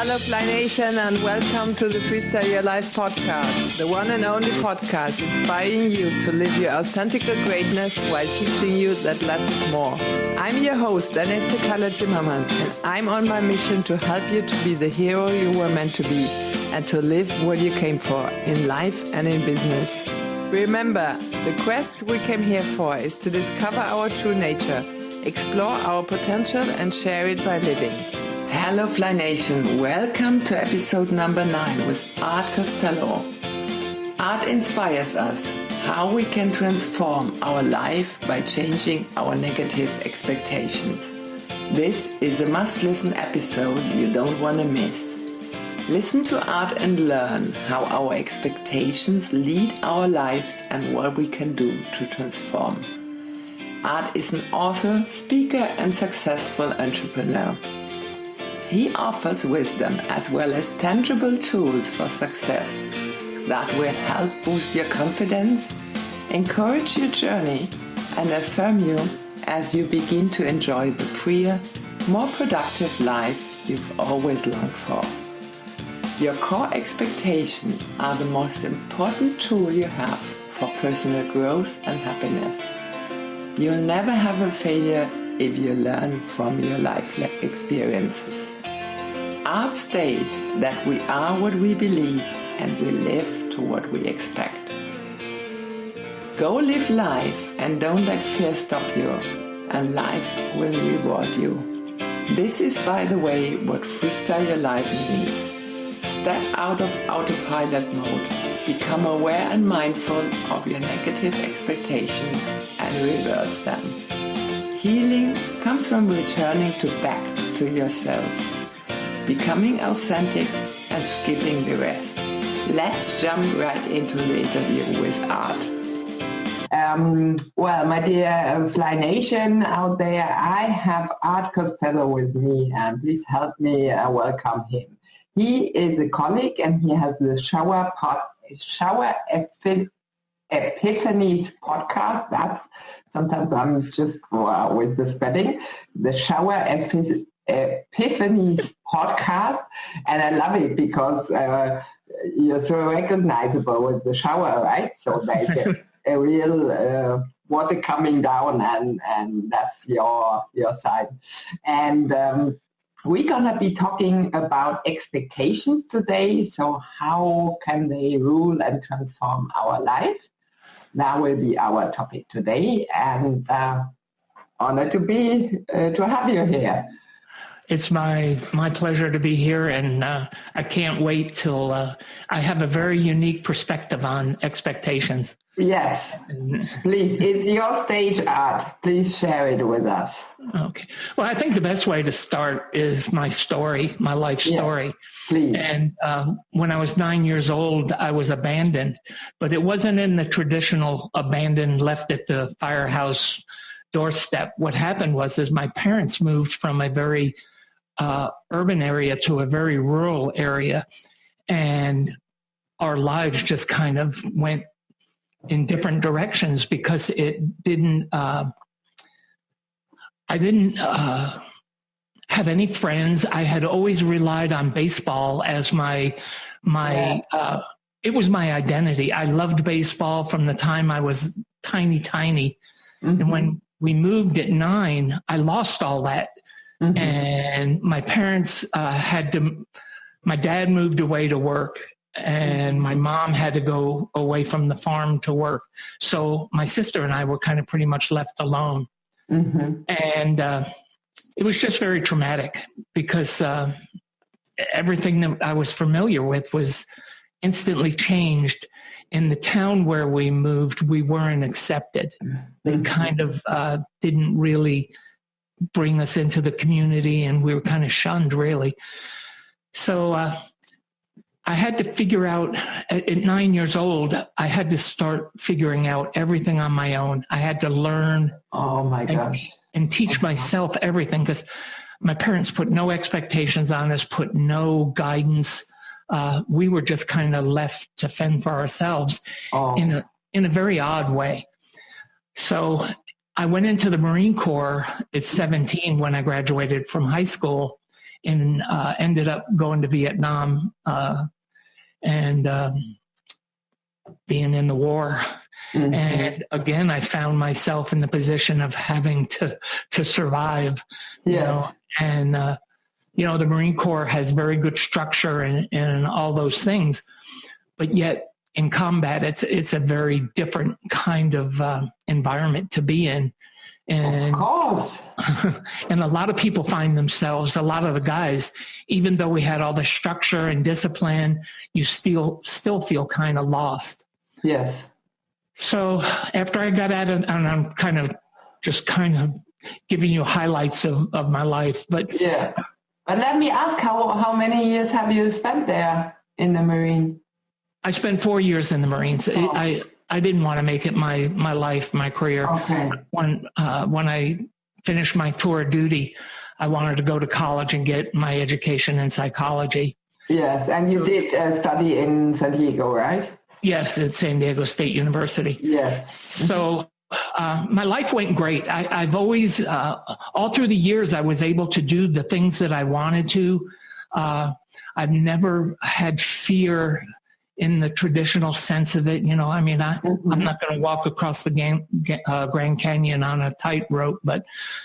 Hello Fly Nation and welcome to the Freestyle Your Life podcast, the one and only podcast inspiring you to live your authentic greatness while teaching you that less is more. I'm your host, Erneste Zimmermann, and I'm on my mission to help you to be the hero you were meant to be and to live what you came for in life and in business. Remember, the quest we came here for is to discover our true nature, explore our potential and share it by living. Hello Fly Nation, welcome to episode number 9 with Art Costello. Art inspires us how we can transform our life by changing our negative expectations. This is a must-listen episode you don't want to miss. Listen to Art and learn how our expectations lead our lives and what we can do to transform. Art is an author, speaker and successful entrepreneur. He offers wisdom as well as tangible tools for success that will help boost your confidence, encourage your journey, and affirm you as you begin to enjoy the freer, more productive life you've always longed for. Your core expectations are the most important tool you have for personal growth and happiness. You'll never have a failure if you learn from your life experiences. Art states that we are what we believe and we live to what we expect. Go live life and don't let fear stop you, and life will reward you. This is, by the way, what Freestyle Your Life means. Step out of autopilot mode, become aware and mindful of your negative expectations and reverse them. Healing comes from returning back to yourself, becoming authentic and skipping the rest. Let's jump right into the interview with Art. Well, my dear Fly Nation out there, I have Art Costello with me, and please help me welcome him. He is a colleague and he has the Shower Epiphanies podcast. That's sometimes I'm just with the spelling. The Shower Epiphanies podcast, and I love it because you're so recognizable with the shower, right? So there's a real water coming down, and that's your side. And we're gonna be talking about expectations today. So how can they rule and transform our life? That will be our topic today, and honored to have you here. It's my pleasure to be here, and I can't wait till I have a very unique perspective on expectations. Yes, please. It's your stage, Art. Please share it with us. Okay. Well, I think the best way to start is my story, my life story. Yes, please. And when I was 9 years old, I was abandoned, but it wasn't in the traditional abandoned, left at the firehouse doorstep. What happened was my parents moved from a very urban area to a very rural area, and our lives just kind of went in different directions because it didn't. I didn't have any friends. I had always relied on baseball as my it was my identity. I loved baseball from the time I was tiny, mm-hmm. And when we moved at 9, I lost all that. Mm-hmm. And my parents my dad moved away to work, and my mom had to go away from the farm to work. So my sister and I were kind of pretty much left alone. Mm-hmm. And it was just very traumatic because everything that I was familiar with was instantly changed. In the town where we moved, we weren't accepted. They kind of didn't really bring us into the community, and we were kind of shunned, really. So I had to figure out, at 9 years old, I had to start figuring out everything on my own. I had to learn and teach myself everything, because my parents put no expectations on us, put no guidance. We were just kind of left to fend for ourselves in a very odd way. So I went into the Marine Corps at 17 when I graduated from high school, and ended up going to Vietnam and being in the war. Mm-hmm. And again, I found myself in the position of having to survive, you know, and, the Marine Corps has very good structure and all those things, but yet in combat, it's a very different kind of environment to be in. And, of course. And a lot of people find themselves, a lot of the guys, even though we had all the structure and discipline, you still feel kind of lost. Yes. So after I got out of, and I'm kind of giving you highlights of my life, but yeah. But let me ask, how many years have you spent there in the Marine? I spent 4 years in the Marines. Oh. I didn't want to make it my life, my career. Okay. When I finished my tour of duty, I wanted to go to college and get my education in psychology. Yes, and you did study in San Diego, right? Yes, at San Diego State University. Yes. So my life went great. I've always, all through the years, I was able to do the things that I wanted to. I've never had fear in the traditional sense of it. I'm not going to walk across the Grand Canyon on a tightrope, but,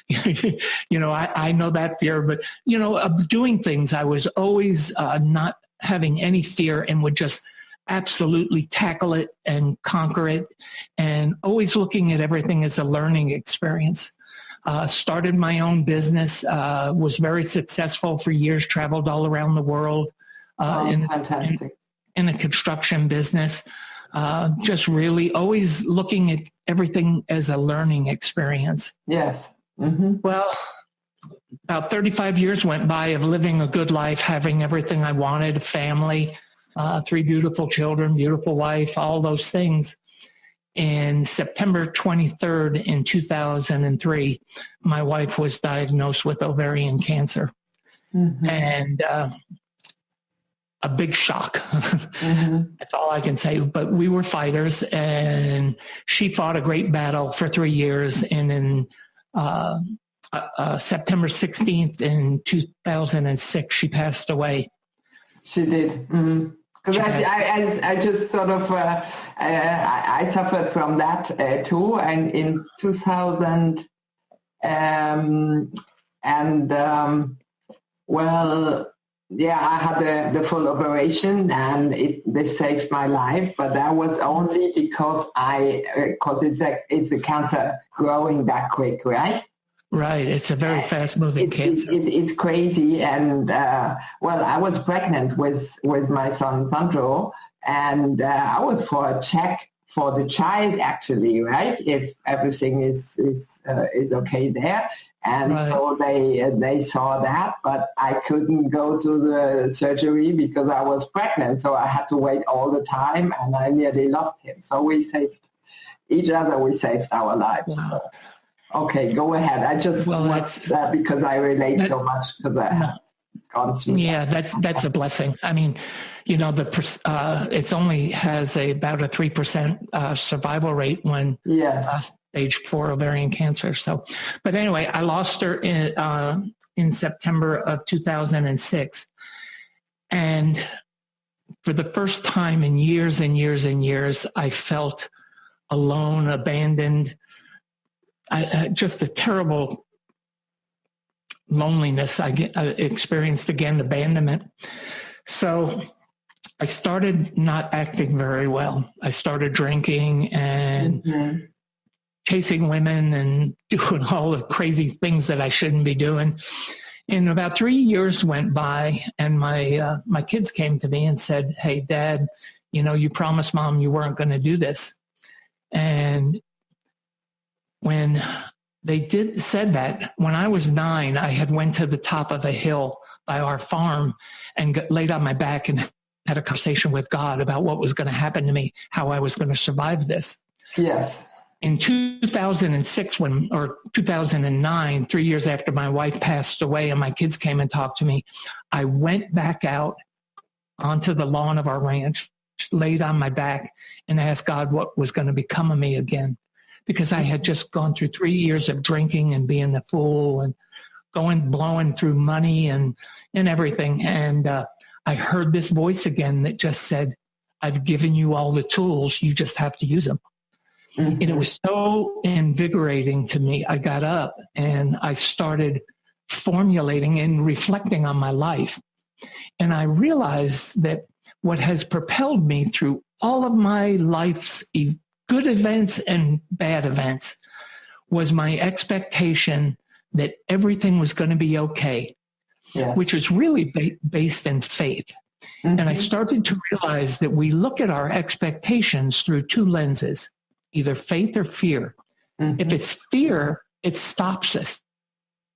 I know that fear. But, of doing things, I was always not having any fear and would just absolutely tackle it and conquer it, and always looking at everything as a learning experience. Started my own business, was very successful for years, traveled all around the world. Fantastic. In the construction business, just really always looking at everything as a learning experience. Yes. Mm-hmm. Well, about 35 years went by of living a good life, having everything I wanted, a family, 3 beautiful children, beautiful wife, all those things. In September 23rd in 2003, my wife was diagnosed with ovarian cancer. Mm-hmm. And a big shock. Mm-hmm. That's all I can say. But we were fighters, and she fought a great battle for 3 years. And in September 16th in 2006, she passed away. She did. Because I just sort of, I suffered from that too. And in 2000, yeah, I had the full operation, and they saved my life, but that was only because it's a cancer growing that quick, right? Right. It's a very fast-moving cancer. It's crazy, and I was pregnant with my son Sandro, and I was for a check for the child, actually, right? If everything is okay there. And right. So they saw that, but I couldn't go to the surgery because I was pregnant. So I had to wait all the time, and I nearly lost him. So we saved each other. We saved our lives. Wow. So, okay, go ahead. I just want that because I relate so much to that. Yeah, that's a blessing. I mean, it's only has about a 3% survival rate when stage 4 ovarian cancer. So, but anyway, I lost her in September of 2006, and for the first time in years and years and years, I felt alone, abandoned. Just a terrible loneliness. I experienced again, abandonment. So I started not acting very well. I started drinking and chasing women and doing all the crazy things that I shouldn't be doing. And about 3 years went by, and my kids came to me and said, "Hey, Dad, you promised Mom you weren't going to do this." And when they said that, when I was 9, I had went to the top of a hill by our farm and laid on my back and had a conversation with God about what was going to happen to me, how I was going to survive this. Yes. In 2006 or 2009, 3 years after my wife passed away and my kids came and talked to me, I went back out onto the lawn of our ranch, laid on my back, and asked God what was going to become of me again. Because I had just gone through 3 years of drinking and being a fool and blowing through money and everything. And I heard this voice again that just said, I've given you all the tools. You just have to use them. Mm-hmm. And it was so invigorating to me. I got up and I started formulating and reflecting on my life. And I realized that what has propelled me through all of my life's good events and bad events was my expectation that everything was going to be okay, which is really based in faith. Mm-hmm. And I started to realize that we look at our expectations through two lenses, either faith or fear. Mm-hmm. If it's fear, it stops us.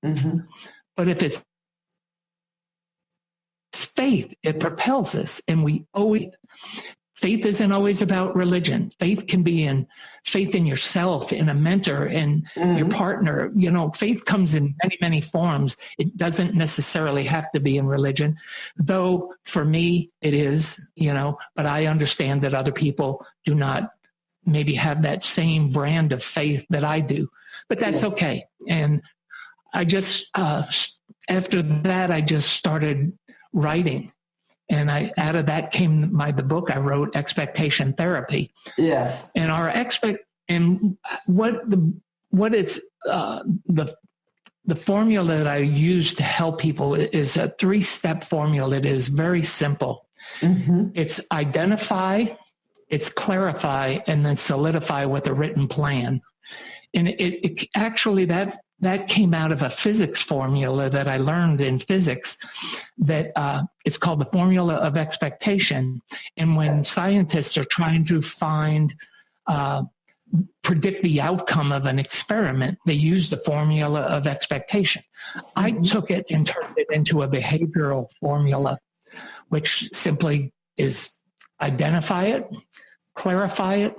Mm-hmm. But if it's faith, it propels us. And faith isn't always about religion. Faith can be in faith in yourself, in a mentor, in your partner. You know, faith comes in many, many forms. It doesn't necessarily have to be in religion, though for me it is, but I understand that other people do not maybe have that same brand of faith that I do, but that's okay. And I just, after that, I just started writing. And out of that came the book I wrote, Expectation Therapy. Yeah. And the formula that I use to help people is a 3-step formula. It is very simple. Mm-hmm. It's identify, it's clarify, and then solidify with a written plan. And it actually, that came out of a physics formula that I learned in physics that it's called the formula of expectation. And when scientists are trying to predict the outcome of an experiment, they use the formula of expectation. Mm-hmm. I took it and turned it into a behavioral formula, which simply is identify it, clarify it,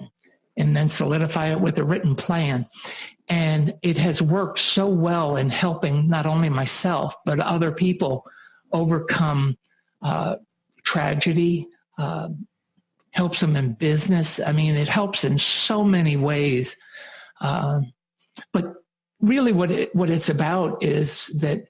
and then solidify it with a written plan. And it has worked so well in helping not only myself, but other people overcome tragedy, helps them in business. I mean, it helps in so many ways. But really what it's about is that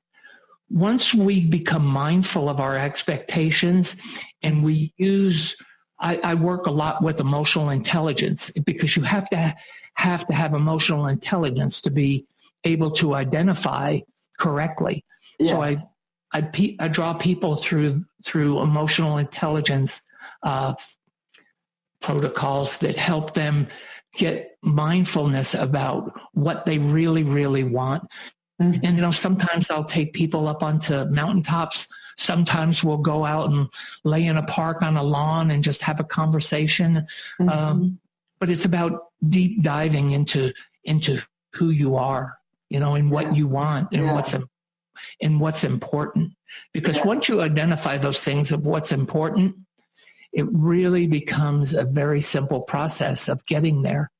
once we become mindful of our expectations and we use, I work a lot with emotional intelligence because you have to have emotional intelligence to be able to identify correctly. Yeah. So I draw people through emotional intelligence protocols that help them get mindfulness about what they really, really want. Mm-hmm. And, sometimes I'll take people up onto mountaintops. Sometimes we'll go out and lay in a park on a lawn and just have a conversation. Mm-hmm. But it's about deep diving into who you are, and what you want and what's important. Because once you identify those things of what's important, it really becomes a very simple process of getting there.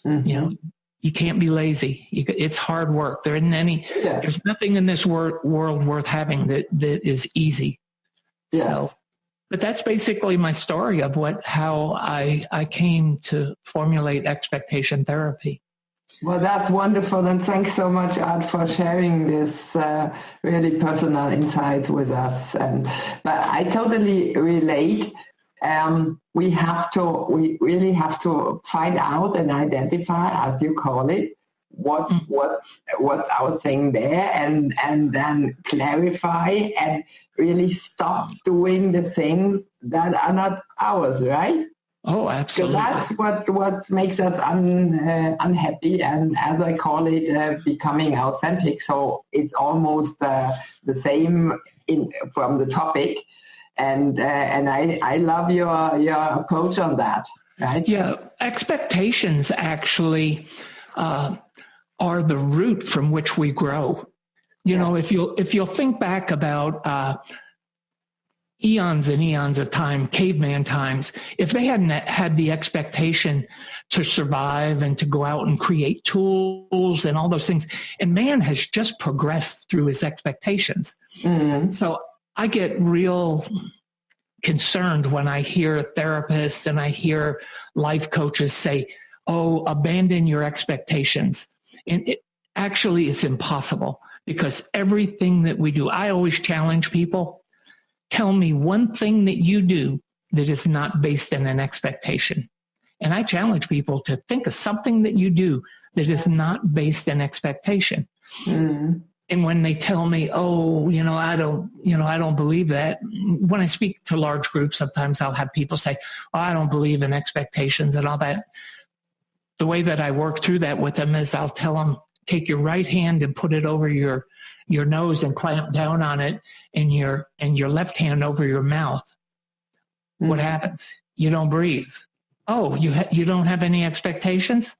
Mm-hmm. You can't be lazy. It's hard work. There's nothing in this world worth having that is easy. Yeah. So, but that's basically my story of how I came to formulate expectation therapy. Well, that's wonderful. And thanks so much, Art, for sharing this really personal insights with us. But I totally relate. We really have to find out and identify, as you call it, what's our thing there, and then clarify and really stop doing the things that are not ours, right? Oh, absolutely. So that's what makes us unhappy, and as I call it, becoming authentic. So it's almost the same from the topic. And I love your approach on that, right? Yeah, expectations actually are the root from which we grow. If you'll think back about eons and eons of time, caveman times, if they hadn't had the expectation to survive and to go out and create tools and all those things, and man has just progressed through his expectations. Mm-hmm. So I get real concerned when I hear therapists and I hear life coaches say, oh, abandon your expectations. And it's impossible, because everything that we do, I always challenge people, tell me one thing that you do that is not based in an expectation. And I challenge people to think of something that you do that is not based in expectation. Mm. And when they tell me, oh, I don't believe that. When I speak to large groups, sometimes I'll have people say, oh, I don't believe in expectations and all that. The way that I work through that with them is I'll tell them, take your right hand and put it over your nose and clamp down on it, and your left hand over your mouth. Mm-hmm. What happens? You don't breathe. Oh, you don't have any expectations?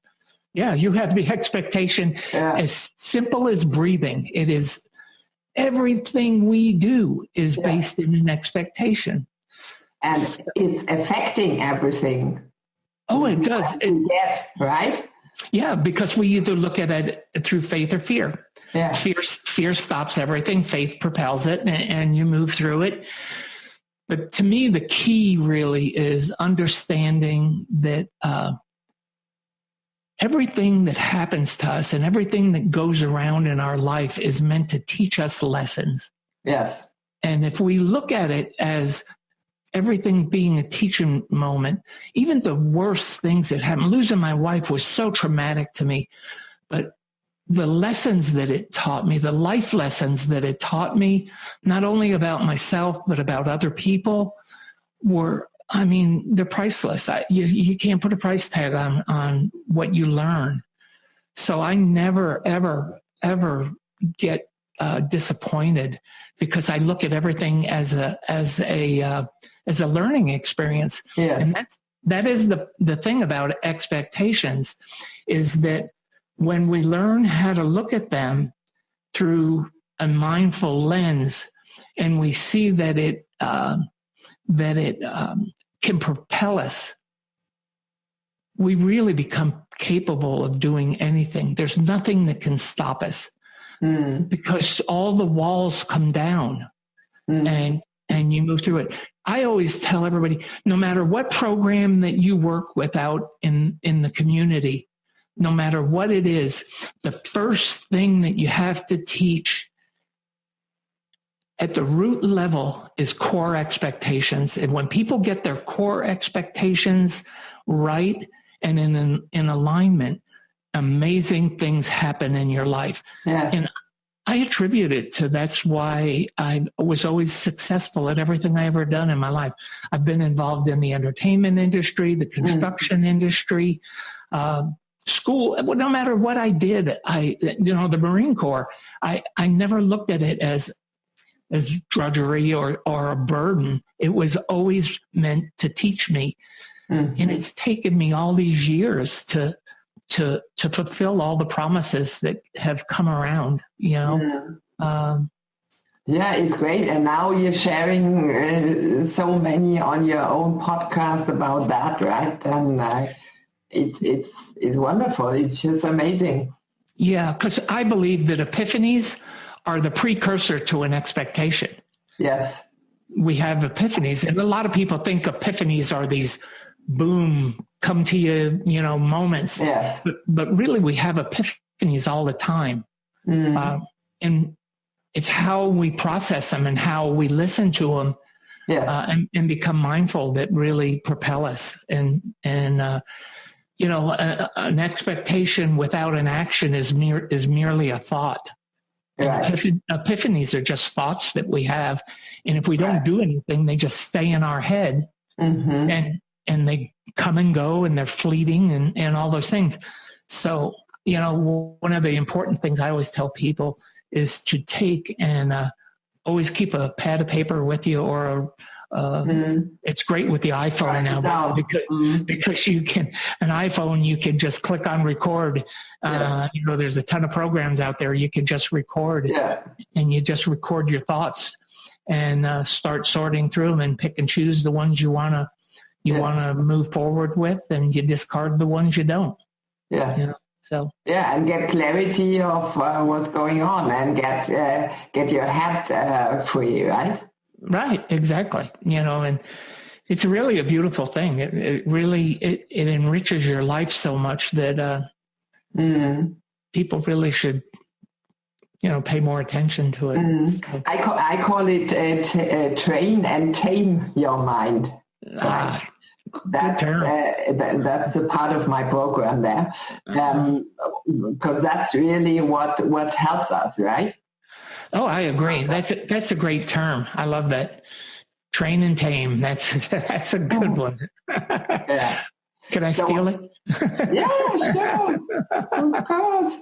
Yeah, you have the expectation. As simple as breathing. It is everything we do is based in an expectation. And it's affecting everything. Oh, it does. Right? Yeah, because we either look at it through faith or fear. Yeah. Fear stops everything. Faith propels it, and you move through it. But to me, the key really is understanding that everything that happens to us and everything that goes around in our life is meant to teach us lessons. Yes. And if we look at it as everything being a teaching moment, even the worst things that happened, losing my wife was so traumatic to me, but the lessons that it taught me, the life lessons that it taught me, not only about myself, but about other people, they're priceless. You can't put a price tag on what you learn. So I never, ever, ever get disappointed, because I look at everything as a learning experience. Yeah. And that is the thing about expectations, is that when we learn how to look at them through a mindful lens, and we see that it can propel us, we really become capable of doing anything. There's nothing that can stop us, because all the walls come down, and you move through it. I always tell everybody, no matter what program that you work with out in the community, no matter what it is, the first thing that you have to teach at the root level is core expectations. And when people get their core expectations right and in alignment, amazing things happen in your life. Yeah. And I attribute it to, that's why I was always successful at everything I ever done in my life. I've been involved in the entertainment industry, the construction industry, school. No matter what I did, the Marine Corps, I never looked at it as drudgery or a burden. It was always meant to teach me. Mm-hmm. And it's taken me all these years to fulfill all the promises that have come around, Yeah, it's great. And now you're sharing so many on your own podcast about that, right? And it's wonderful. It's just amazing. Yeah, because I believe that epiphanies are the precursor to an expectation. Yes. We have epiphanies, and a lot of people think epiphanies are these boom, come to you, moments. Yeah. But really we have epiphanies all the time. Mm. And it's how we process them and how we listen to them, and become mindful that really propel us. And an expectation without an action is merely a thought. Right. Epiphanies are just thoughts that we have. And if we don't do anything, they just stay in our head, and they come and go, and they're fleeting and all those things. So, one of the important things I always tell people is to take and always keep a pad of paper with you, or it's great with the iPhone now, because you can, an iPhone, you can just click on record. There's a ton of programs out there. You can just record, and you just record your thoughts, and start sorting through them and pick and choose the ones you want to move forward with, and you discard the ones you don't. Yeah. And get clarity of what's going on, and get your head free, right? Right, exactly. And it's really a beautiful thing. It really enriches your life so much that people really should pay more attention to it. I call it train and tame your mind. Right? Good term. That's a part of my program there, because that's really what helps us, right? Oh, I agree. That's a great term. I love that. Train and tame. That's a good one. Yeah. Can I steal it? Yeah, sure. Of course.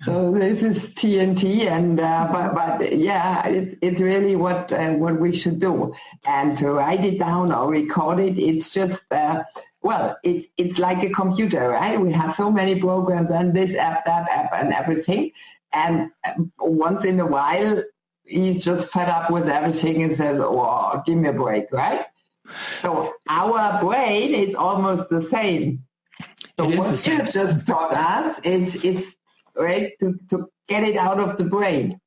So this is TNT, and but yeah, it's really what we should do. And to write it down or record it, it's just it's like a computer, right? We have so many programs and this app, that app, and everything. And once in a while, he's just fed up with everything and says, "Oh, give me a break," right? So our brain is almost the same. So what you just taught us is right to get it out of the brain.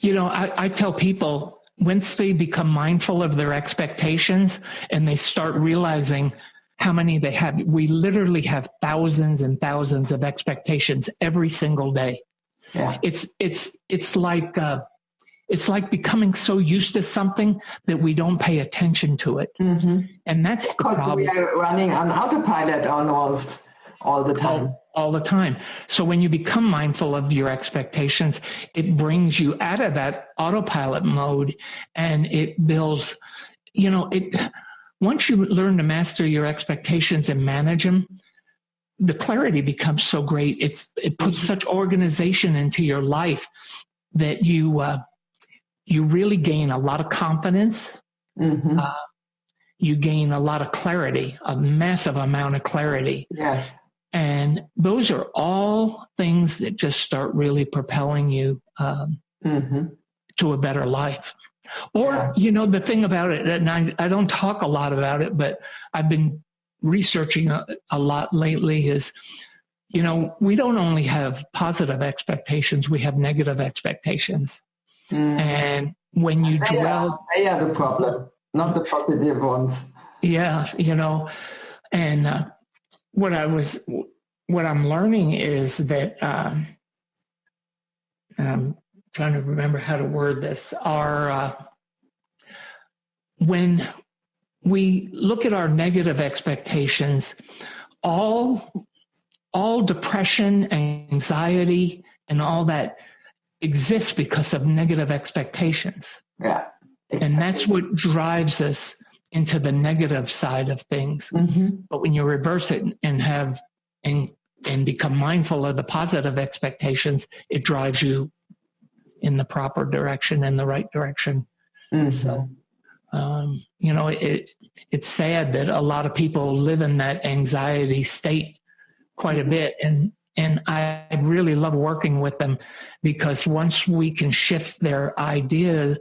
I tell people, once they become mindful of their expectations and they start realizing how many they have, we literally have thousands and thousands of expectations every single day. Yeah. It's like becoming so used to something that we don't pay attention to it. Mm-hmm. And that's the problem. We are running on autopilot almost all the time. All the time. So when you become mindful of your expectations, it brings you out of that autopilot mode, and it builds, once you learn to master your expectations and manage them, the clarity becomes so great. It puts such organization into your life that you really gain a lot of confidence. Mm-hmm. You gain a lot of clarity, a massive amount of clarity. Yeah. And those are all things that just start really propelling you to a better life. Or, the thing about it, and I don't talk a lot about it, but I've been researching a lot lately is, we don't only have positive expectations, we have negative expectations. And when you they are the problem, not the positive ones. Yeah, and what I'm learning is that I'm trying to remember how to word this. When we look at our negative expectations, all depression, anxiety, and all that exists because of negative expectations. Yeah. Exactly. And that's what drives us into the negative side of things. Mm-hmm. But when you reverse it and become mindful of the positive expectations, it drives you in the proper direction, in the right direction. Mm-hmm. So, it's sad that a lot of people live in that anxiety state quite a bit. And I really love working with them, because once we can shift their idea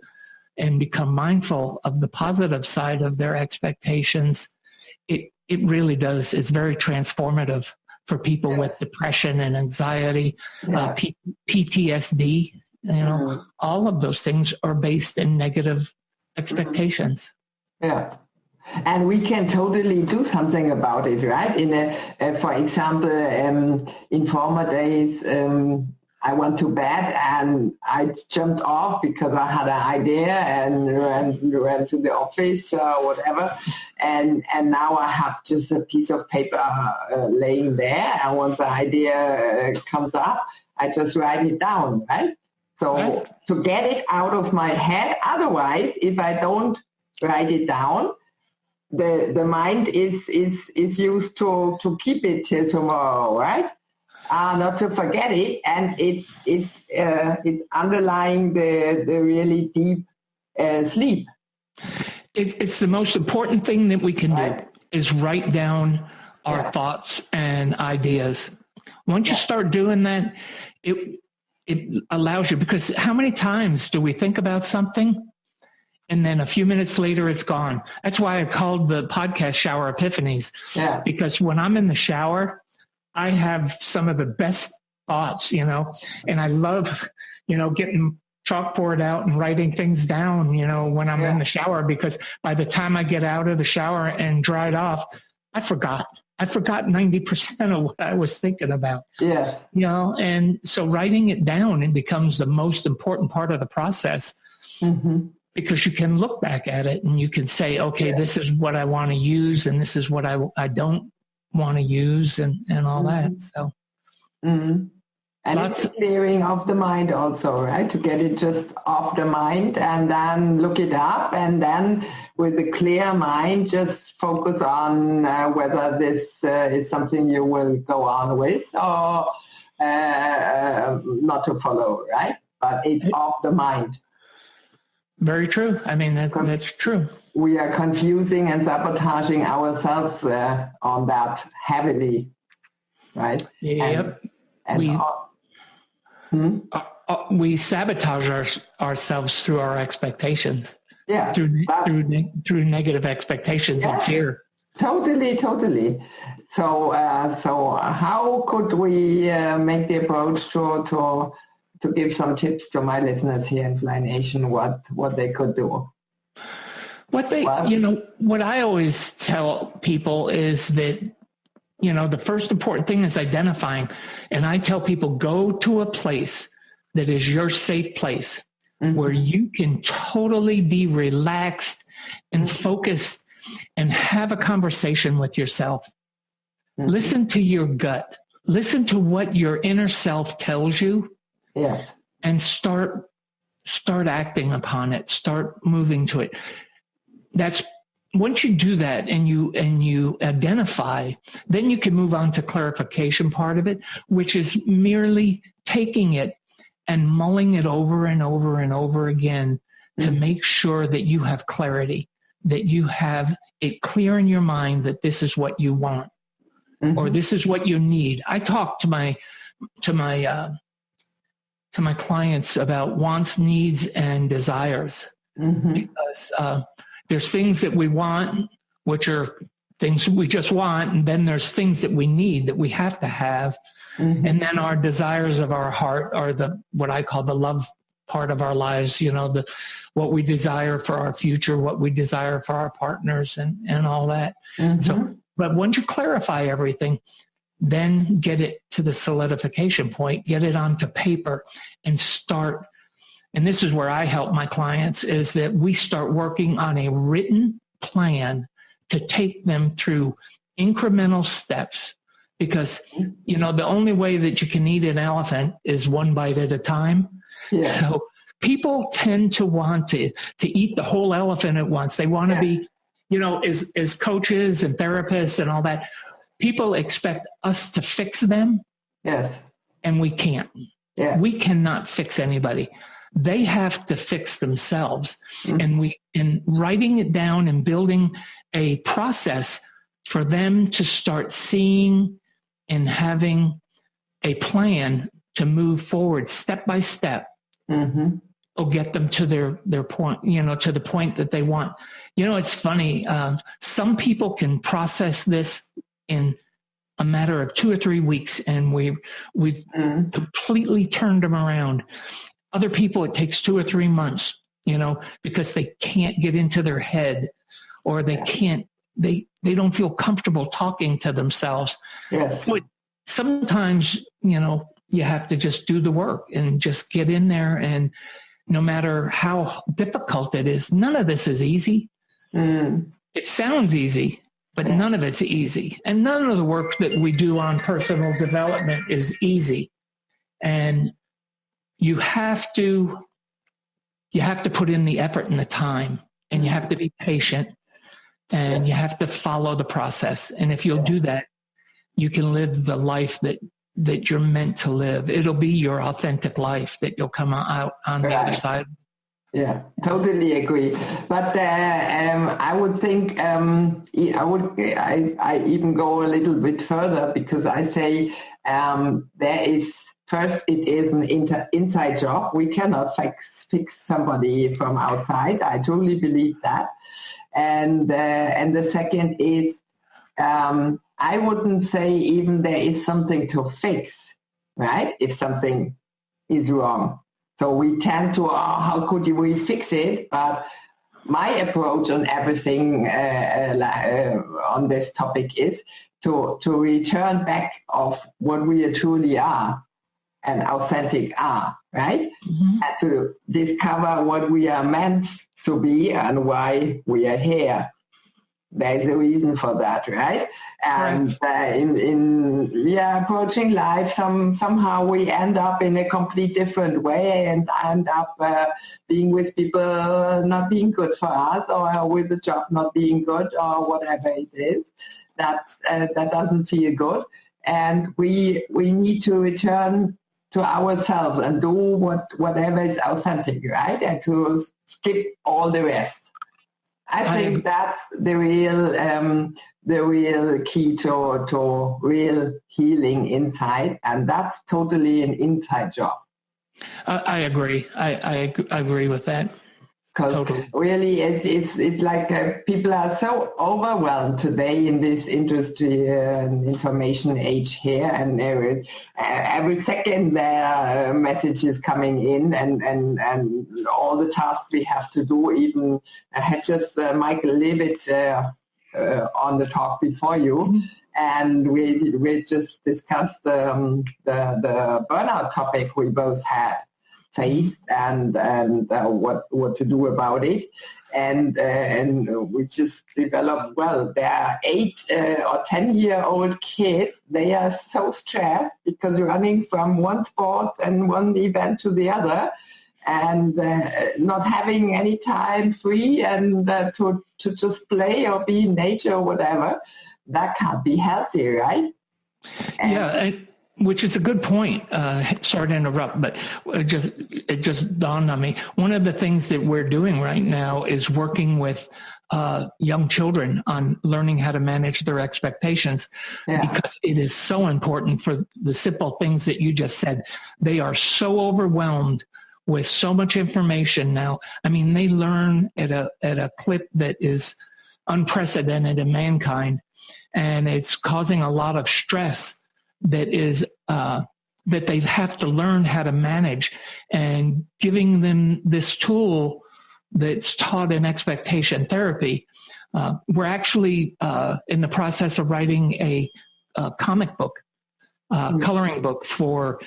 and become mindful of the positive side of their expectations, it really does. It's very transformative for people with depression and anxiety, PTSD. All of those things are based in negative expectations. Yeah. And we can totally do something about it, right? For example, in former days, I went to bed and I jumped off because I had an idea and ran to the office or whatever. And now I have just a piece of paper laying there. And once the idea comes up, I just write it down, right? So to get it out of my head, otherwise, if I don't write it down, the mind is used to keep it till tomorrow, right? Not to forget it, and it's underlying the really deep sleep. It's the most important thing that we can do is write down our thoughts and ideas. Once you start doing that, it allows you, because how many times do we think about something and then a few minutes later it's gone? That's why I called the podcast Shower Epiphanies, because when I'm in the shower, I have some of the best thoughts, and I love, getting chalkboard out and writing things down, when I'm in the shower, because by the time I get out of the shower and dried off, I forgot. I forgot 90% of what I was thinking about. Yeah. You know, and so writing it down, it becomes the most important part of the process, because you can look back at it and you can say, okay, this is what I want to use, and this is what I don't want to use, and all that. So. And it's a clearing of the mind also, right? To get it just off the mind and then look it up, and then with a clear mind, just focus on whether this is something you will go on with or not to follow, right? But it's off the mind. Very true. I mean, that's true. We are confusing and sabotaging ourselves on that heavily, right? Yep. We sabotage ourselves through our expectations. Yeah. Through negative expectations and fear. Totally. So how could we make the approach to give some tips to my listeners here in Fly Nation, what they could do? What I always tell people is that, the first important thing is identifying. And I tell people, go to a place that is your safe place, where you can totally be relaxed and focused and have a conversation with yourself. Listen to your gut. Listen to what your inner self tells you. Yes. And start acting upon it. Start moving to it. That's once you do that and you identify, then you can move on to clarification part of it, which is merely taking it and mulling it over and over and over again to make sure that you have clarity, that you have it clear in your mind that this is what you want or this is what you need. I talk to my clients about wants, needs, and desires, because there's things that we want, which are things we just want, and then there's things that we need that we have to have, and then our desires of our heart are what I call the love part of our lives. What we desire for our future, what we desire for our partners, and all that. So, but once you clarify everything, then get it to the solidification point, get it onto paper, and start. And this is where I help my clients, is that we start working on a written plan to take them through incremental steps, because, the only way that you can eat an elephant is one bite at a time. Yeah. So people tend to want to eat the whole elephant at once. They want to be, as coaches and therapists and all that, people expect us to fix them. Yes. And we can't. Yeah. We cannot fix anybody. They have to fix themselves. And in writing it down and building a process for them to start seeing and having a plan to move forward step by step, will get them to their point, to the point that they want. It's funny. Some people can process this in a matter of 2 or 3 weeks, and we've completely turned them around. Other people, it takes 2 or 3 months, because they can't get into their head, or they don't feel comfortable talking to themselves. Yes. So sometimes, you have to just do the work and just get in there. And no matter how difficult it is, none of this is easy. It sounds easy, but none of it's easy. And none of the work that we do on personal development is easy. And you have to put in the effort and the time, and you have to be patient, and you have to follow the process. And if you'll do that, you can live the life that you're meant to live. It'll be your authentic life that you'll come out on the other side. Yeah, totally agree. But I would think I even go a little bit further, because I say there is. First, it is an inside job. We cannot fix somebody from outside. I truly believe that. And the second is, I wouldn't say even there is something to fix, right? If something is wrong. So we tend to, how could we fix it? But my approach on everything on this topic is to return back of what we truly are and authentic are, right? Mm-hmm. And to discover what we are meant to be and why we are here. There's a reason for that, right? And in approaching life, somehow we end up in a complete different way and end up being with people not being good for us, or with the job not being good, or whatever it is. That doesn't feel good, and we need to return to ourselves and do whatever is authentic, right? And to skip all the rest. I think that's the real key to real healing inside, and that's totally an inside job. I agree. I agree with that. Because totally. Really, it's like people are so overwhelmed today in this industry and information age here, and every second there are messages coming in, and all the tasks we have to do. Even I had just Michael Levitt on the talk before you, mm-hmm. and we just discussed the burnout topic we both had faced and what to do about it, and we just developed. Well, there are 8 or 10-year-old kids. They are so stressed because running from one sport and one event to the other, and not having any time free and to just play or be in nature or whatever. That can't be healthy, right? Which is a good point. Sorry to interrupt, but it just dawned on me. One of the things that we're doing right now is working with young children on learning how to manage their expectations, because it is so important for the simple things that you just said. They are so overwhelmed with so much information now. I mean, they learn at a clip that is unprecedented in mankind, and it's causing a lot of stress that is that they have to learn how to manage, and giving them this tool that's taught in expectation therapy. We're actually in the process of writing a comic book, coloring book for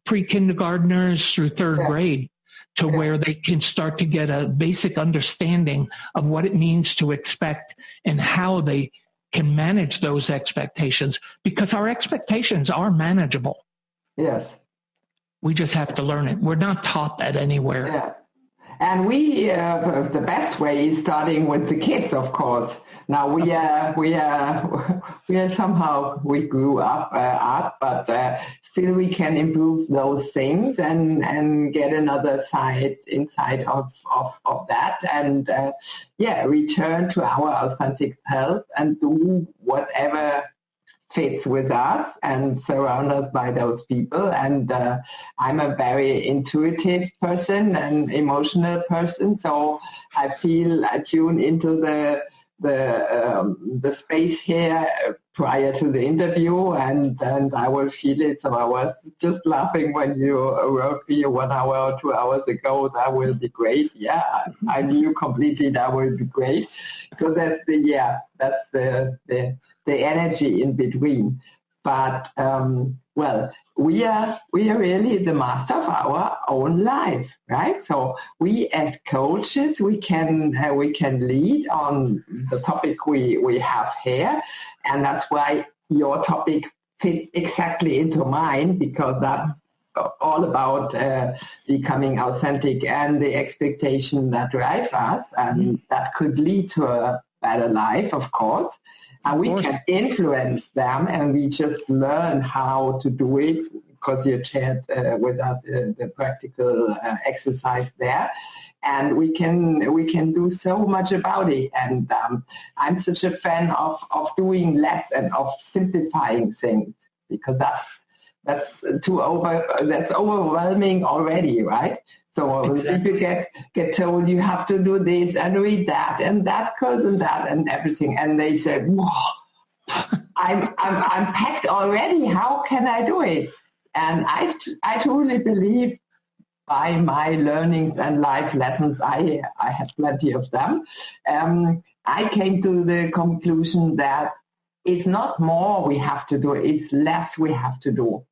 pre-kindergartners through 3rd grade, to where they can start to get a basic understanding of what it means to expect and how they can manage those expectations, because our expectations are manageable. Yes. We just have to learn it. We're not taught that anywhere. Yeah. And we, the best way is starting with the kids, of course. Now we somehow we grew up, but still we can improve those things and get another inside of that, and return to our authentic self and do whatever fits with us and surround us by those people. And I'm a very intuitive person and emotional person, so I feel I tune into the space here prior to the interview, and I will feel it. So I was just laughing when you wrote me 1 hour or 2 hours ago, that will be great. Yeah, I knew completely that will be great, because that's the energy in between. But we are really the master of our own life, right? So we as coaches, we can lead on the topic we have here, and that's why your topic fits exactly into mine, because that's all about becoming authentic and the expectation that drives us, and that could lead to a better life, of course. And we can influence them, and we just learn how to do it, because you shared with us the practical exercise there. And we can do so much about it. And I'm such a fan of doing less and of simplifying things, because that's overwhelming already, right? So exactly. People get told you have to do this and read that and that course and that and everything, and they say, "Whoa, I'm packed already. How can I do it?" And I truly believe, by my learnings and life lessons, I have plenty of them. I came to the conclusion that it's not more we have to do, it's less we have to do.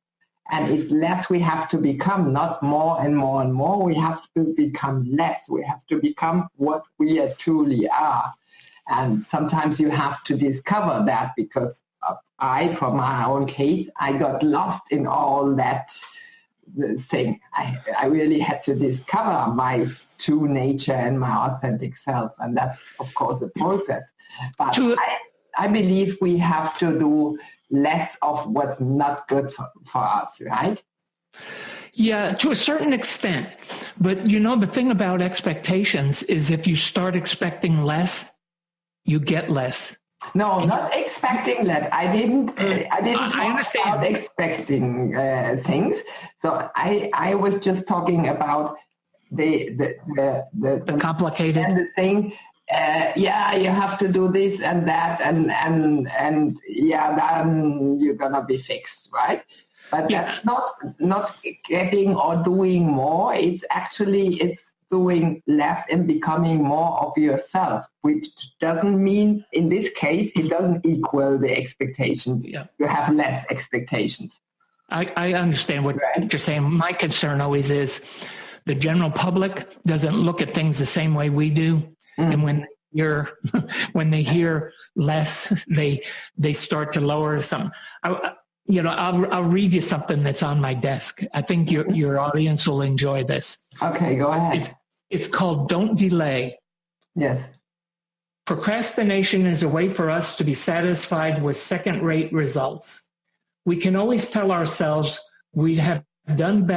And it's less we have to become, not more and more and more. We have to become less. We have to become what we truly are. And sometimes you have to discover that, because from my own case, I got lost in all that thing. I really had to discover my true nature and my authentic self. And that's, of course, a process. But I believe we have to do less of what's not good for us, right? Yeah, to a certain extent. But the thing about expectations is if you start expecting less, you get less. No, not expecting less. I didn't talk understand about expecting things. So I was just talking about the complicated and the thing. You have to do this and that, and then you're gonna be fixed, right? But that's not getting or doing more. It's doing less and becoming more of yourself, which doesn't mean, in this case, it doesn't equal the expectations. Yeah. You have less expectations. I understand what you're saying. My concern always is the general public doesn't look at things the same way we do. And when they hear less, they start to lower something. I'll read you something that's on my desk. I think your audience will enjoy this. Okay, go ahead. It's called Don't Delay. Yes. Procrastination is a way for us to be satisfied with second-rate results. We can always tell ourselves we'd have done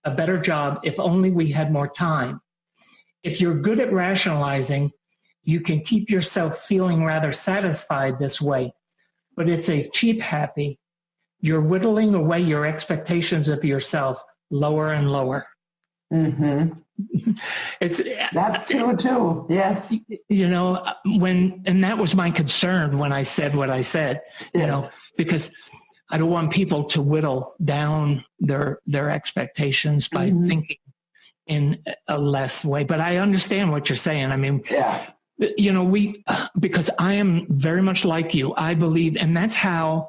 a better job if only we had more time. If you're good at rationalizing, you can keep yourself feeling rather satisfied this way, but it's a cheap happy. You're whittling away your expectations of yourself lower and lower. Mm-hmm. That's true too. Yes. And that was my concern when I said what I said, yes. Because I don't want people to whittle down their expectations by thinking in a less way. But I understand what you're saying. I mean, because I am very much like you, I believe, and that's how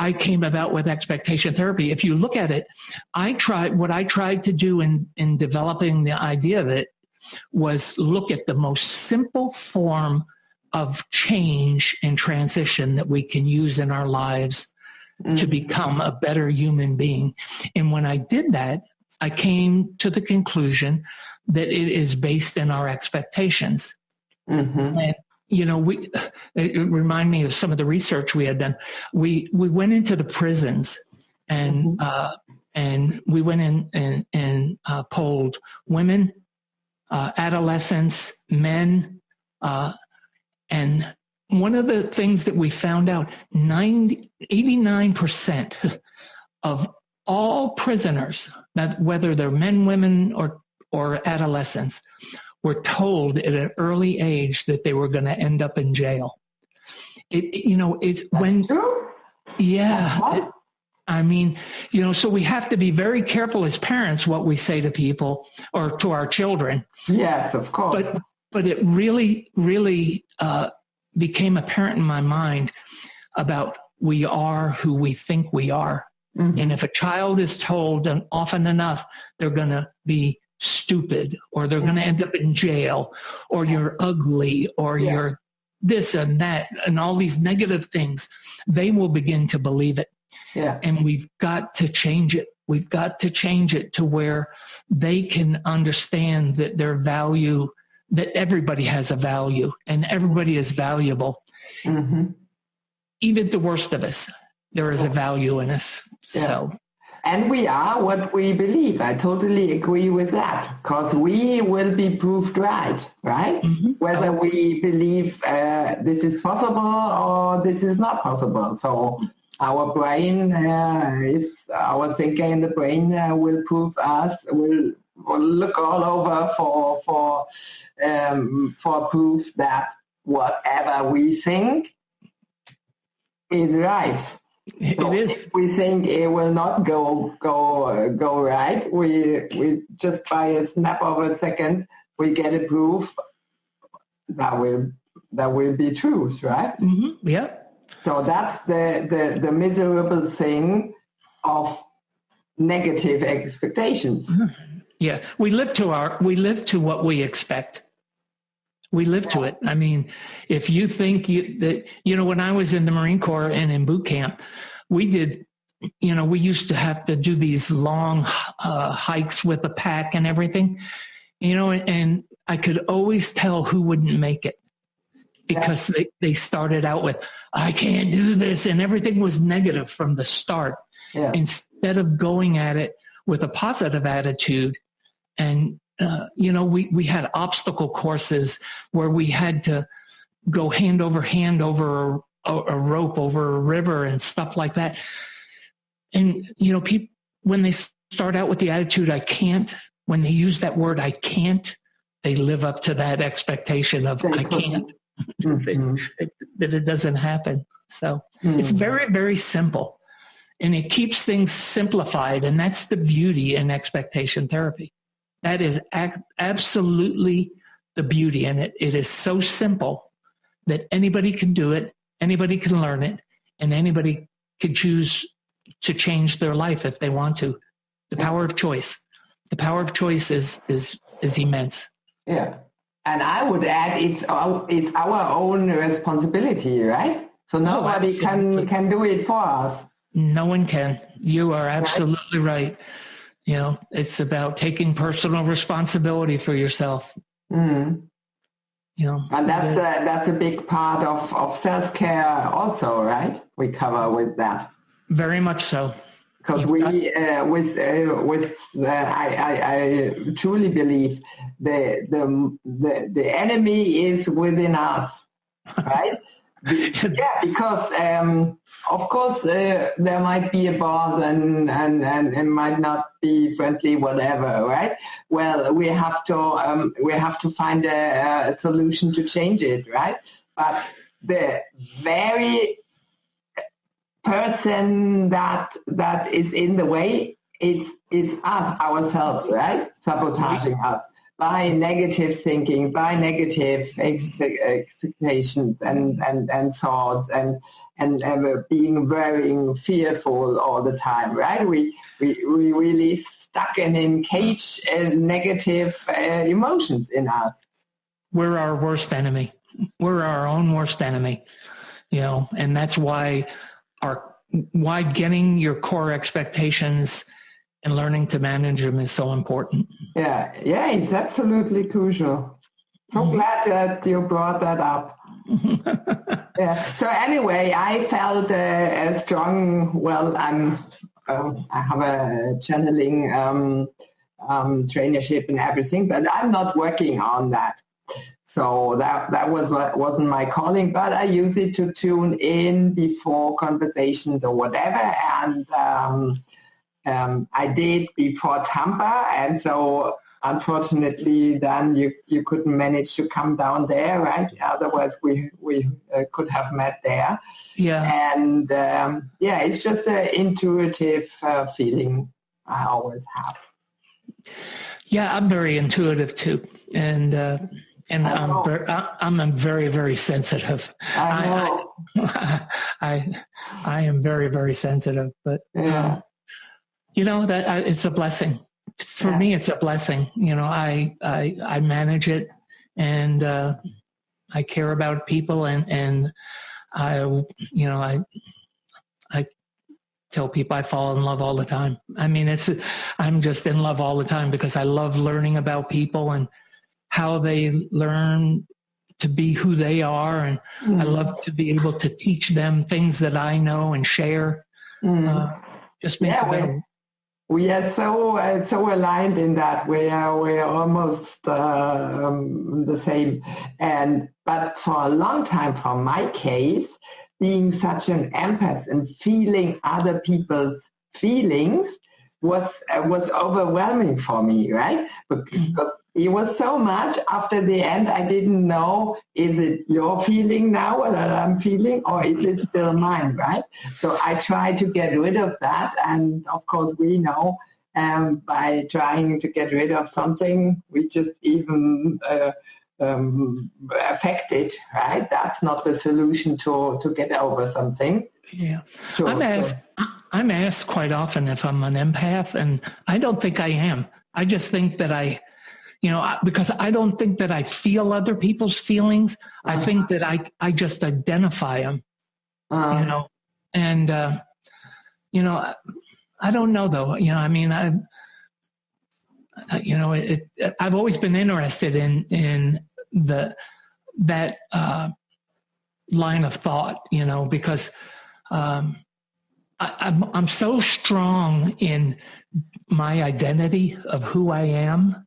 I came about with expectation therapy. If you look at it, what I tried to do in developing the idea of it was look at the most simple form of change and transition that we can use in our lives to become a better human being. And when I did that, I came to the conclusion that it is based in our expectations. And it reminded me of some of the research we had done. We went into the prisons and we went in and polled women, adolescents, men, and one of the things that we found out, 89% of all prisoners, whether they're men, women, or adolescents, were told at an early age that they were going to end up in jail. It's when, true? Yeah. So we have to be very careful as parents what we say to people or to our children. Yes, of course. But it really, really became apparent in my mind about we are who we think we are. And if a child is told often enough they're going to be stupid or they're going to end up in jail or you're ugly or you're this and that and all these negative things, they will begin to believe it. Yeah. And we've got to change it. We've got to change it to where they can understand that their value, that everybody has a value and everybody is valuable. Even the worst of us, there is a value in us. Yeah. So. And we are what we believe. I totally agree with that, because we will be proved right? Whether we believe this is possible or this is not possible. So our brain our thinker in the brain will prove us, will look all over for proof that whatever we think is right. So it is. If we think it will not go right, we just by a snap of a second we get a proof that will be truth, right? Yeah. So that's the miserable thing of negative expectations. Yeah, we live to what we expect. We live to it. I mean, if you think when I was in the Marine Corps and in boot camp, we used to have to do these long hikes with a pack and everything, and I could always tell who wouldn't make it because they started out with, I can't do this. And everything was negative from the start. Yeah. Instead of going at it with a positive attitude. And, we had obstacle courses where we had to go hand over a rope over a river and stuff like that. And, people, when they start out with the attitude, I can't, when they use that word, I can't, they live up to that expectation of I can't, that it doesn't happen. So it's very, very simple, and it keeps things simplified. And that's the beauty in expectation therapy. That is absolutely the beauty. And it is so simple that anybody can do it. Anybody can learn it, and anybody can choose to change their life if they want to. The power of choice. The power of choice is immense. Yeah. And I would add, it's our own responsibility, right? So nobody can do it for us. No one can. You are absolutely right. It's about taking personal responsibility for yourself. Mm. And that's a big part of self-care also, right? We cover with that. Very much so. Because I truly believe the enemy is within us, right? Because of course there might be a boss and might not be friendly, whatever, right? Well, we have to find a solution to change it, right? But the very person that is in the way, it's us ourselves, right? Sabotaging us by negative thinking, by negative expectations and thoughts, and being very fearful all the time, right? We really stuck and engaged negative emotions in us. We're our worst enemy. We're our own worst enemy, and that's why getting your core expectations and learning to manage them is so important. Yeah, it's absolutely crucial. So glad that you brought that up. Yeah. So anyway, I felt a strong. Well, I have a channeling trainership and everything, but I'm not working on that. So that wasn't my calling, but I use it to tune in before conversations or whatever, and I did before Tampa, and so unfortunately then you couldn't manage to come down there, right? Otherwise we could have met there. Yeah. And it's just an intuitive feeling I always have. Yeah, I'm very intuitive too, and I'm very, very sensitive. I am very, very sensitive, but that it's a blessing. For me, it's a blessing. I manage it, and I care about people, and I tell people I fall in love all the time. I mean, I'm just in love all the time because I love learning about people and how they learn to be who they are. And I love to be able to teach them things that I know and share. Just makes it better. We are so aligned in that. We are almost the same. But for a long time, for my case, being such an empath and feeling other people's feelings was overwhelming for me, right? Because it was so much. After the end, I didn't know, is it your feeling now that I'm feeling, or is it still mine, right? So I tried to get rid of that. And of course, we know by trying to get rid of something, we just even affected, right? That's not the solution to get over something. Yeah. Sure, I'm asked quite often if I'm an empath, and I don't think I am. I just think that because I don't think that I feel other people's feelings. I think that I just identify them, and, I don't know though, I've always been interested in that line of thought, because I'm so strong in my identity of who I am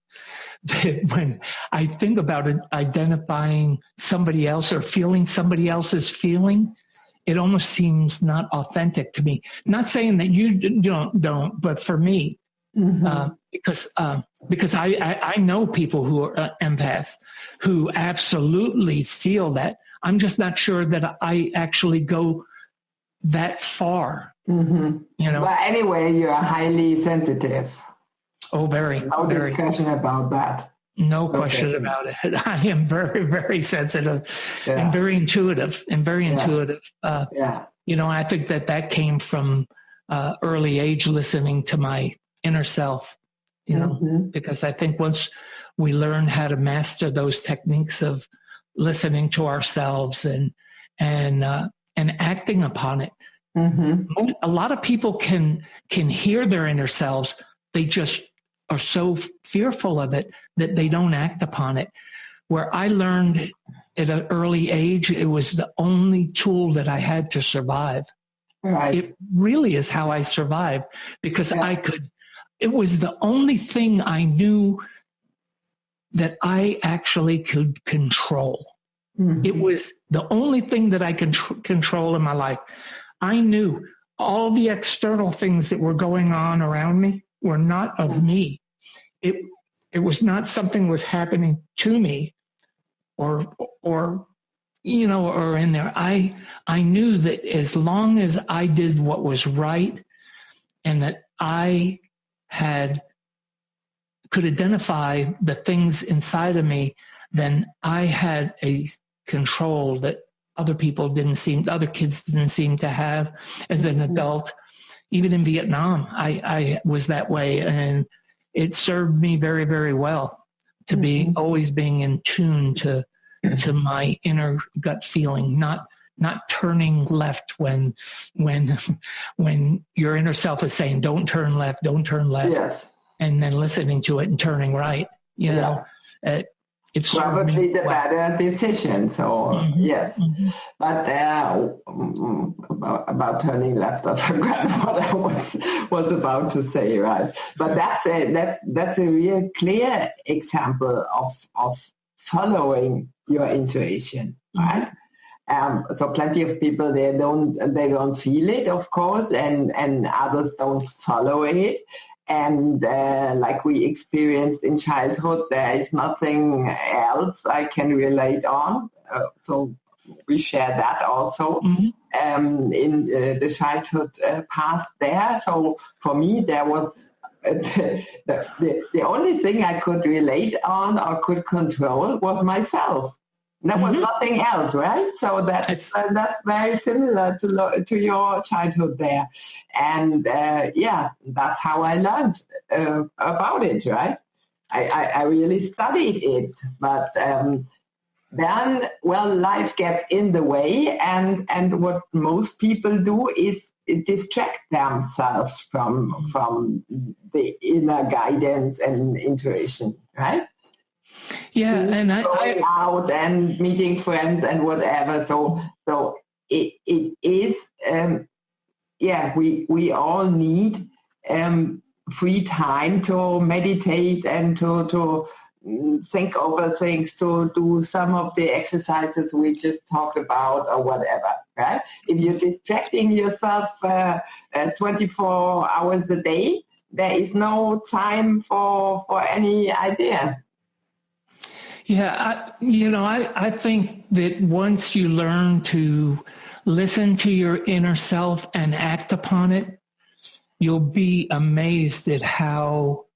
that when I think about it, identifying somebody else or feeling somebody else's feeling, it almost seems not authentic to me. Not saying that you don't, but for me, because I know people who are empaths who absolutely feel that. I'm just not sure that I actually go that far. But anyway, you are highly sensitive. Oh, very. No discussion about that. No question about it. I am very, very sensitive and very intuitive I think that came from early age, listening to my inner self, because I think once we learn how to master those techniques of listening to ourselves and acting upon it, a lot of people can hear their inner selves. They just are so fearful of it that they don't act upon it. Where I learned at an early age, it was the only tool that I had to survive. Right. It really is how I survived, because it was the only thing I knew that I actually could control. It was the only thing that I could control in my life. I knew all the external things that were going on around me were not of me. It was not something was happening to me or in there. I knew that as long as I did what was right and that I could identify the things inside of me, then I had a control that other kids didn't seem to have as an adult. Even in Vietnam, I was that way, and it served me very, very well to be always being in tune to my inner gut feeling, not turning left when your inner self is saying, don't turn left, yes. And then listening to it and turning right. It's probably the better decision. So yes, but about turning left, I forgot what I was about to say. Right, but that's a real clear example of following your intuition. Right. So plenty of people they don't feel it, of course, and others don't follow it. And like we experienced in childhood, there is nothing else I can relate on. So we share that also in the childhood past there. So for me, there was the only thing I could relate on or could control was myself. There was nothing else, right? So that's very similar to your childhood there. And that's how I learned about it, right? I really studied it. But then, life gets in the way. And what most people do is distract themselves from the inner guidance and intuition, right? Yeah, and going out and meeting friends and whatever. So it is. We all need free time to meditate and to think over things, to do some of the exercises we just talked about or whatever. Right? If you're distracting yourself 24 hours a day, there is no time for any idea. Yeah, I think that once you learn to listen to your inner self and act upon it, you'll be amazed at how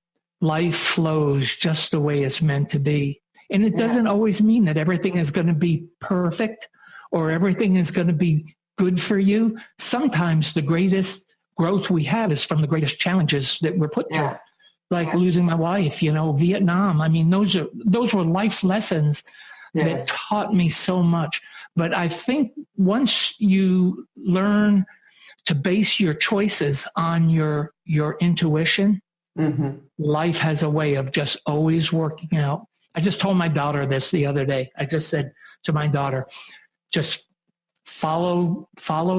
life flows just the way it's meant to be. And it doesn't always mean that everything is going to be perfect or everything is going to be good for you. Sometimes the greatest growth we have is from the greatest challenges that we're put through, like losing my wife, Vietnam. I mean, those were life lessons that taught me so much. But I think once you learn to base your choices on your intuition, life has a way of just always working out. I just told my daughter this the other day. I just said to my daughter, just follow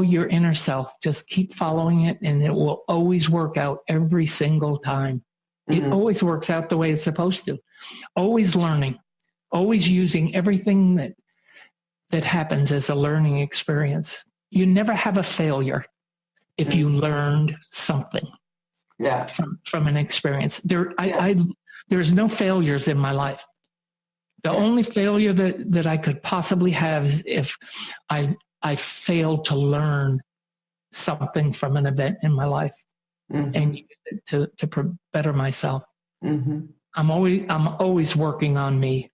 your inner self. Just keep following it, and it will always work out every single time. It always works out the way it's supposed to. Always learning, always using everything that happens as a learning experience. You never have a failure if you learned something from an experience. There's no failures in my life. The only failure that I could possibly have is if I failed to learn something from an event in my life and to better myself. I'm always working on me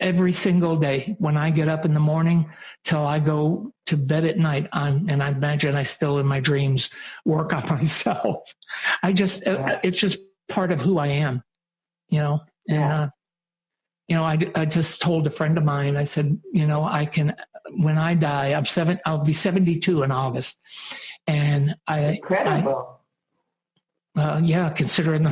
every single day. When I get up in the morning till I go to bed at night, and I imagine I still in my dreams work on myself. It's just part of who I am, I just told a friend of mine, I said, when I die, I'll be 72 in August. And Incredible. Considering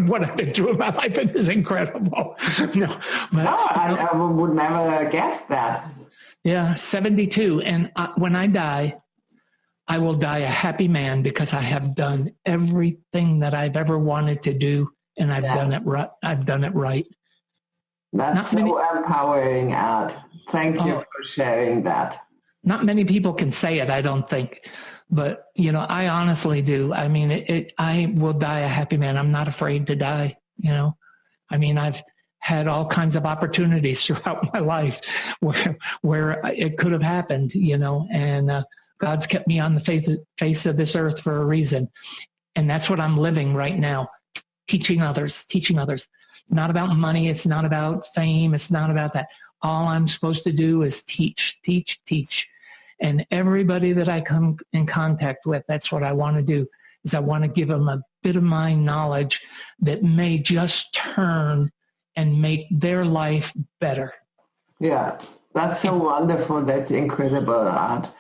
what I've been through in my life, it is incredible. I would never guess that. Yeah, 72. And when I die, I will die a happy man because I have done everything that I've ever wanted to do, and I've done it right. I've done it right. That's empowering, Art. Thank you for sharing that. Not many people can say it, I don't think. But, I honestly do. I mean, I will die a happy man. I'm not afraid to die, I mean, I've had all kinds of opportunities throughout my life where it could have happened, and God's kept me on the face of this earth for a reason. And that's what I'm living right now, teaching others. Not about money. It's not about fame. It's not about that. All I'm supposed to do is teach. And everybody that I come in contact with, that's what I want to do, is I want to give them a bit of my knowledge that may just turn and make their life better. Yeah, that's so wonderful. That's incredible, Art.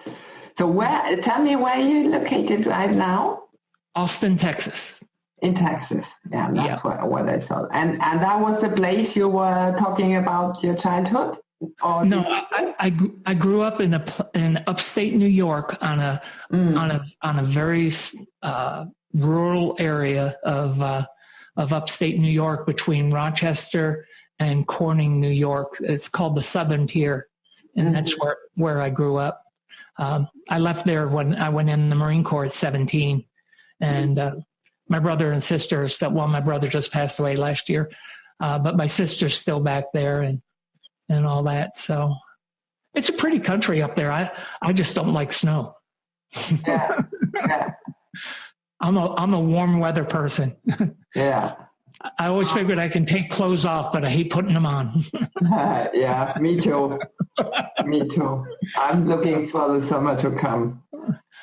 So tell me where you're located right now? Austin, Texas. In Texas. Yeah, that's what I thought. And that was the place you were talking about your childhood? Or no, I grew up in upstate New York on a very rural area of upstate New York between Rochester and Corning, New York. It's called the Southern Tier, and that's where I grew up. I left there when I went in the Marine Corps at 17, and my brother and sisters, my brother just passed away last year, but my sister's still back there and all that. So it's a pretty country up there. I just don't like snow. Yeah. I'm a warm weather person. Yeah. I always figured I can take clothes off, but I hate putting them on. Yeah, me too. Me too. I'm looking for the summer to come.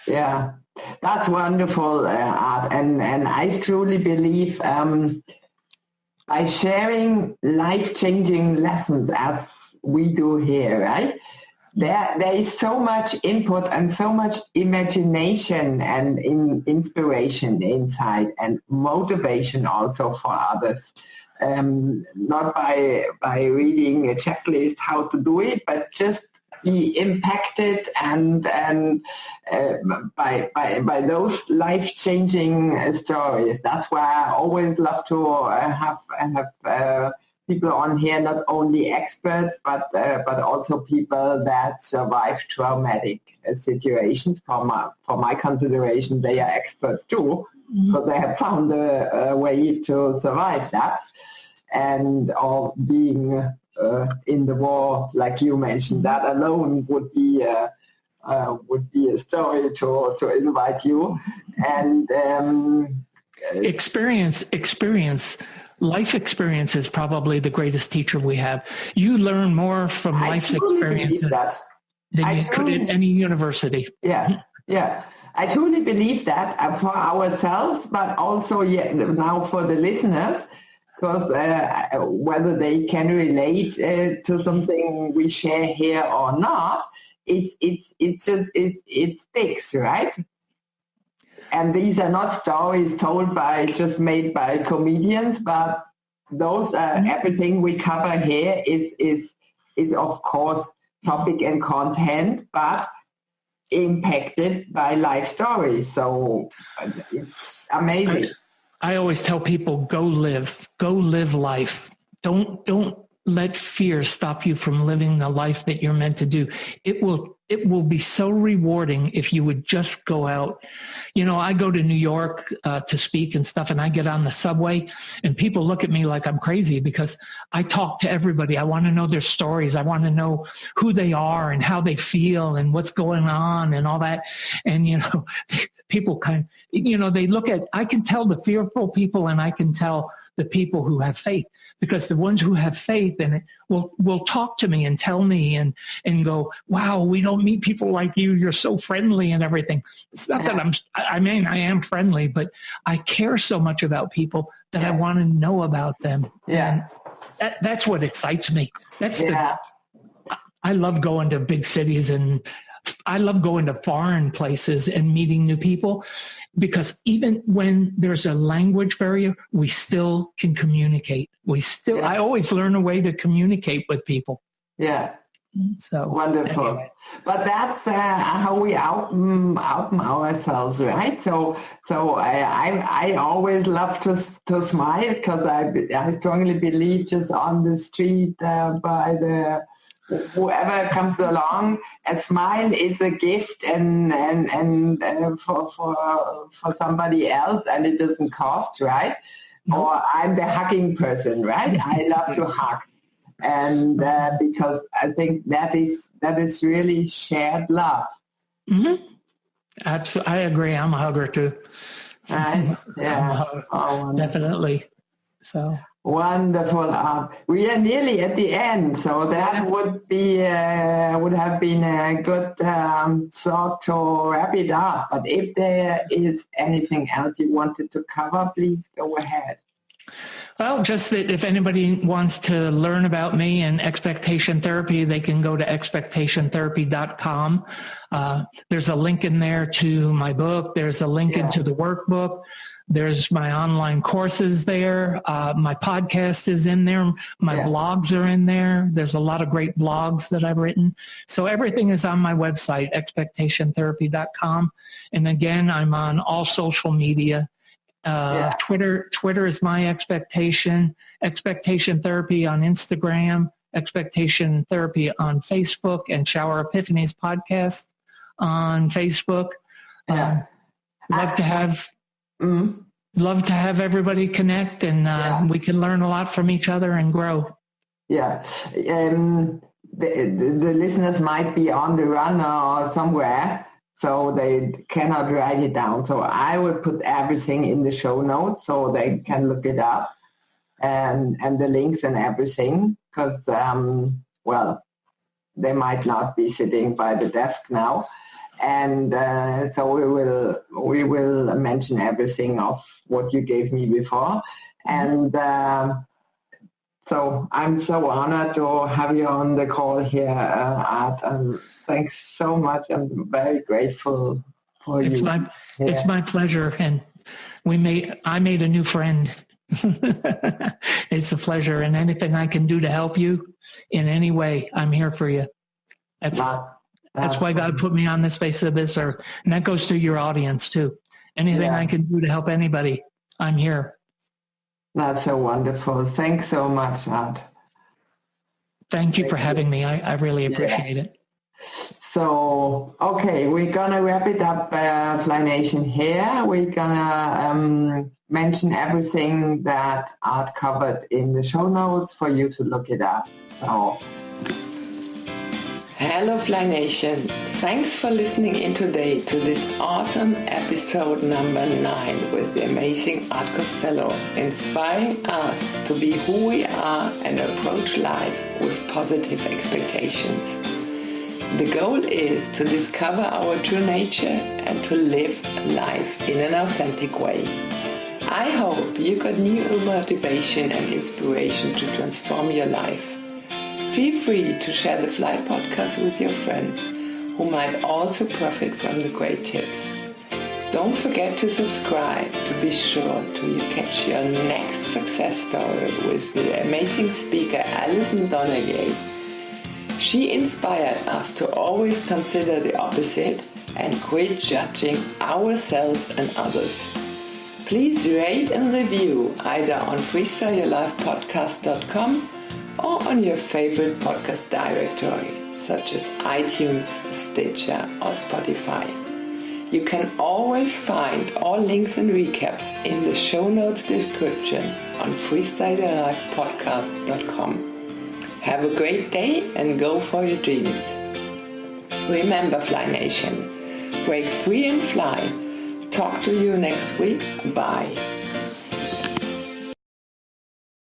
Yeah, that's wonderful, Art. And I truly believe by sharing life-changing lessons as we do here, right? There is so much input and so much imagination and inspiration inside, and motivation also for others. Not by reading a checklist how to do it, but just be impacted and by those life-changing stories. That's why I always love to have people on here, not only experts, but also people that survive traumatic situations. For my consideration, they are experts too, because they have found a way to survive that, and or being in the war, like you mentioned. That alone would be a story to invite you. And experience life experience is probably the greatest teacher we have. You learn more from life's experiences than you could in any university. Yeah, yeah. I truly believe that for ourselves, but also now for the listeners, because whether they can relate to something we share here or not, it sticks, right? And these are not stories told made by comedians, but those everything we cover here is of course topic and content, but impacted by life stories. So it's amazing. I always tell people, go live life. Don't let fear stop you from living the life that you're meant to do. It will be so rewarding if you would just go out. You know, I go to New York to speak and stuff, and I get on the subway and people look at me like I'm crazy because I talk to everybody. I want to know their stories. I want to know who they are and how they feel and what's going on and all that. And, you know, people they look at, I can tell the fearful people and I can tell the people who have faith, because the ones who have faith in it will talk to me and tell me and go, wow, we don't meet people like you. You're so friendly and everything. It's not that I am friendly, but I care so much about people that I want to know about them. Yeah. And that's what excites me. I love going to big cities and I love going to foreign places and meeting new people, because even when there's a language barrier, we still can communicate. I always learn a way to communicate with people. Yeah. So wonderful. Anyway. But that's how we open ourselves, right? So I always love to smile, because I strongly believe just on the street by the whoever comes along, a smile is a gift and for somebody else, and it doesn't cost, right? No. Or I'm the hugging person, right? I love to hug, and because I think that is really shared love. Mm-hmm. Absolutely, I agree. I'm a hugger too. Right? Yeah, definitely. So. Wonderful, Art. We are nearly at the end, so that would have been a good thought to wrap it up. But if there is anything else you wanted to cover, please go ahead. Well, just that if anybody wants to learn about me and expectation therapy, they can go to expectationtherapy.com. There's a link in there to my book. There's a link into the workbook. There's my online courses there. My podcast is in there. My blogs are in there. There's a lot of great blogs that I've written. So everything is on my website, expectationtherapy.com. And again, I'm on all social media. Twitter is my expectation therapy on Instagram, expectation therapy on Facebook, and Shower Epiphanies podcast on Facebook. Love to have everybody connect, and we can learn a lot from each other and grow. Yeah. The listeners might be on the run or somewhere, so they cannot write it down. So I would put everything in the show notes so they can look it up, and the links and everything, because, they might not be sitting by the desk now. And so we will mention everything of what you gave me before. And so I'm so honored to have you on the call here, Art. Thanks so much. I'm very grateful for you. It's my pleasure. And I made a new friend. It's a pleasure. And anything I can do to help you in any way, I'm here for you. That's why God put me on this face of this earth. And that goes to your audience too. Anything I can do to help anybody, I'm here. That's so wonderful. Thanks so much, Art. Thank you for having me. I really appreciate it. So, okay, we're going to wrap it up, Fly Nation, here. We're going to mention everything that Art covered in the show notes for you to look it up. So, Hello Fly Nation, thanks for listening in today to this awesome episode number 9 with the amazing Art Costello, inspiring us to be who we are and approach life with positive expectations. The goal is to discover our true nature and to live life in an authentic way. I hope you got new motivation and inspiration to transform your life. Feel free to share the Fly podcast with your friends who might also profit from the great tips. Don't forget to subscribe to be sure to catch your next success story with the amazing speaker Alison Donegay. She inspired us to always consider the opposite and quit judging ourselves and others. Please rate and review either on freestyleyourlifepodcast.com or on your favorite podcast directory, such as iTunes, Stitcher, or Spotify. You can always find all links and recaps in the show notes description on freestyleyourlifepodcast.com. Have a great day and go for your dreams. Remember, Fly Nation, break free and fly. Talk to you next week. Bye.